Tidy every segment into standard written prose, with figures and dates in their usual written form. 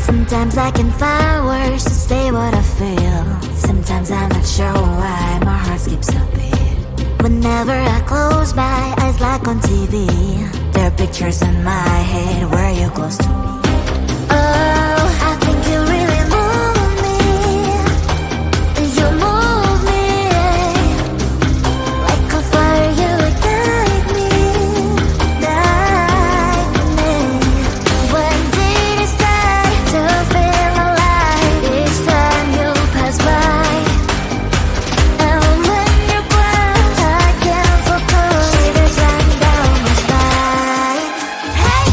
Sometimes I can find words to say what I feel. Sometimes I'm not sure why my heart skips a beat. Whenever I close my eyes like on TV, there are pictures in my head where you're close to me. Oh, I think you really move me. You move me like a fire, you ignite me, ignite me. When days start to feel alive, each time you pass by, and when you cry, I can't focus. Shivers run down my spine. Hey.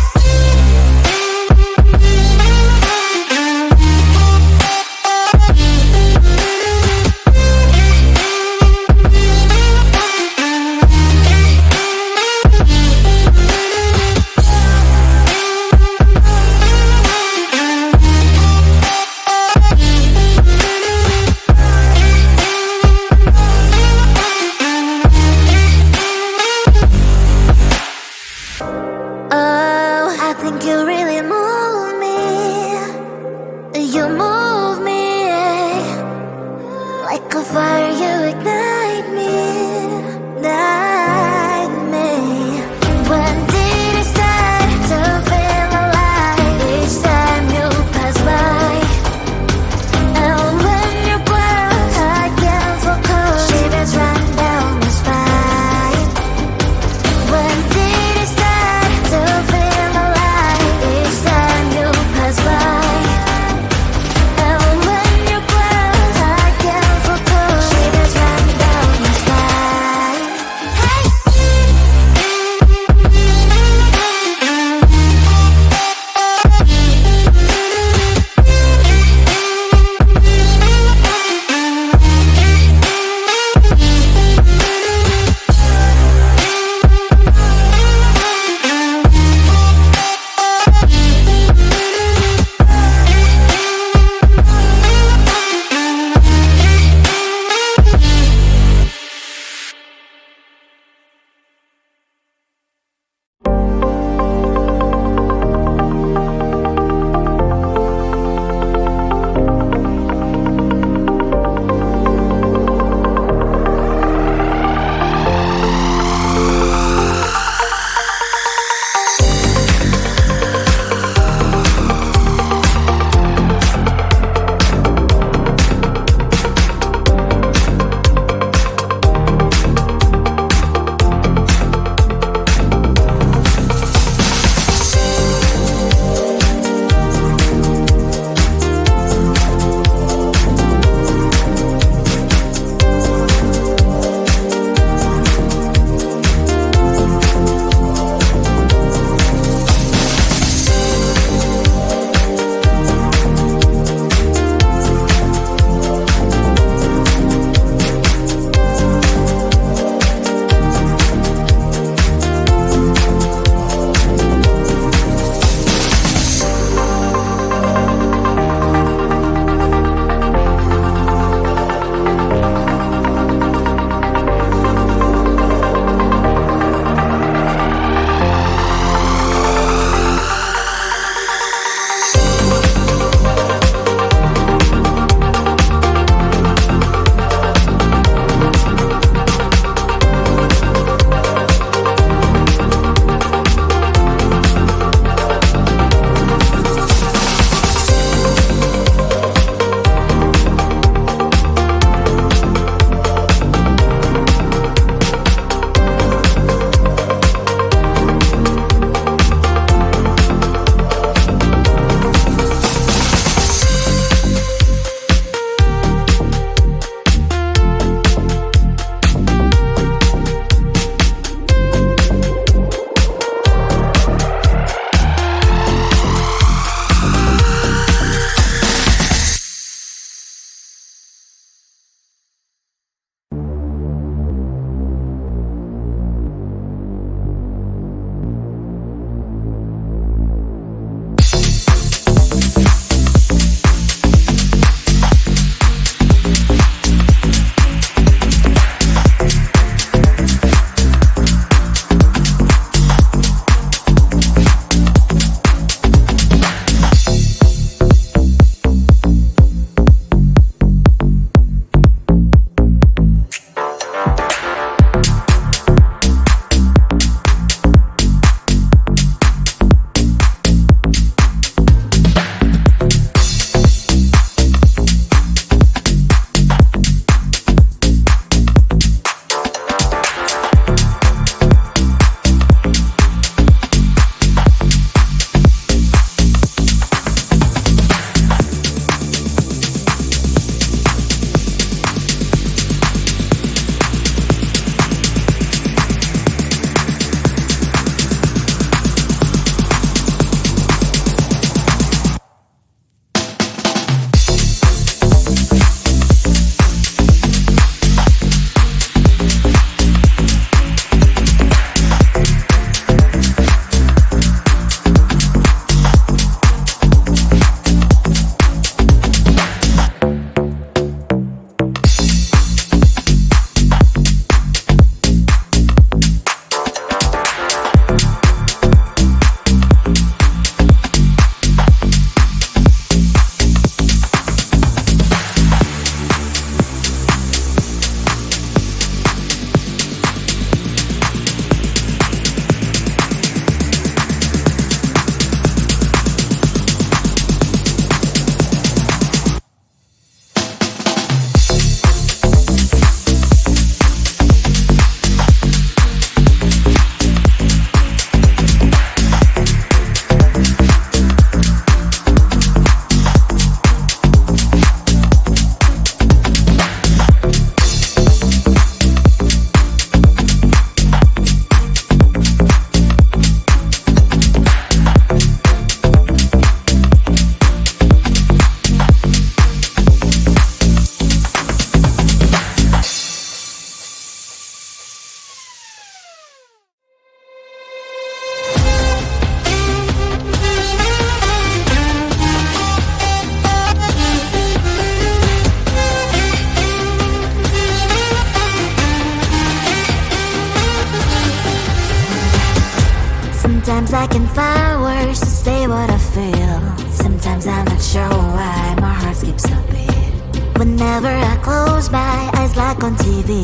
I can find words to say what I feel. Sometimes I'm not sure why my heart skips a beat. Whenever I close my eyes like on TV,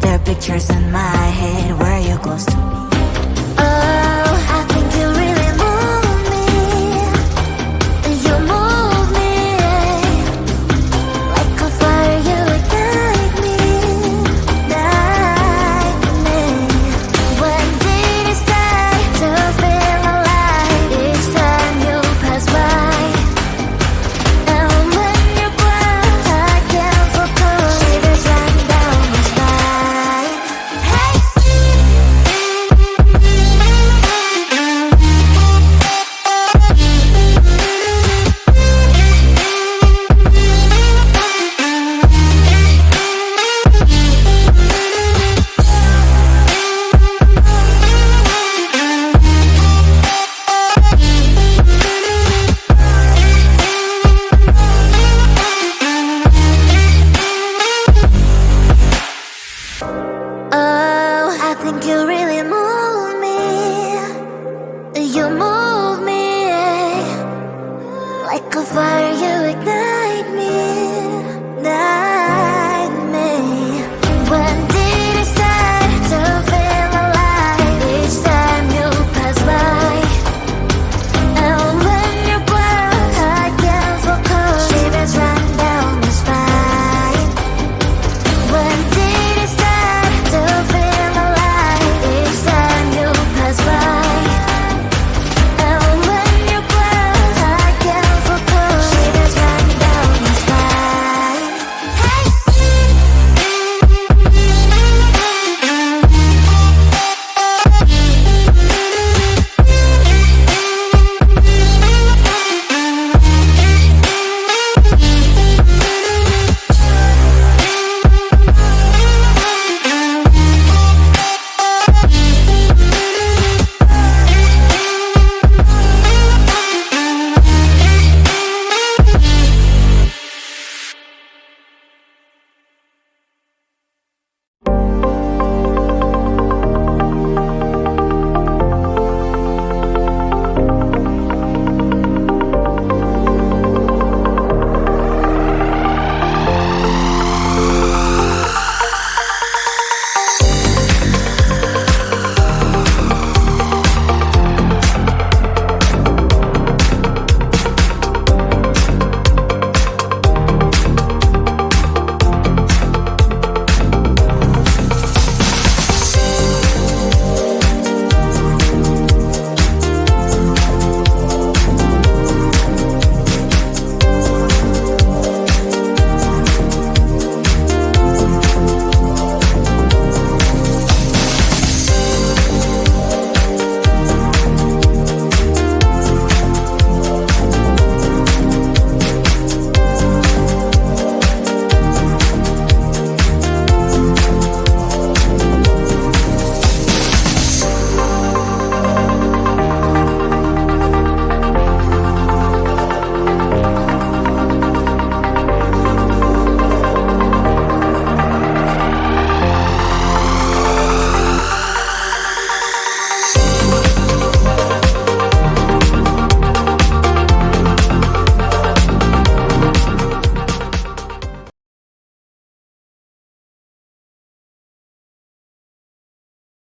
there are pictures in my head where you're close to me. Oh, I think you really move me. You move me like a fire, you ignite me, ignite me. When did it start to feel alive? Each time you pass by, and when you cry, I can't focus. Shivers running down my spine. Hey. Oh, I think you really move me. You move me like a fire, you ignite me.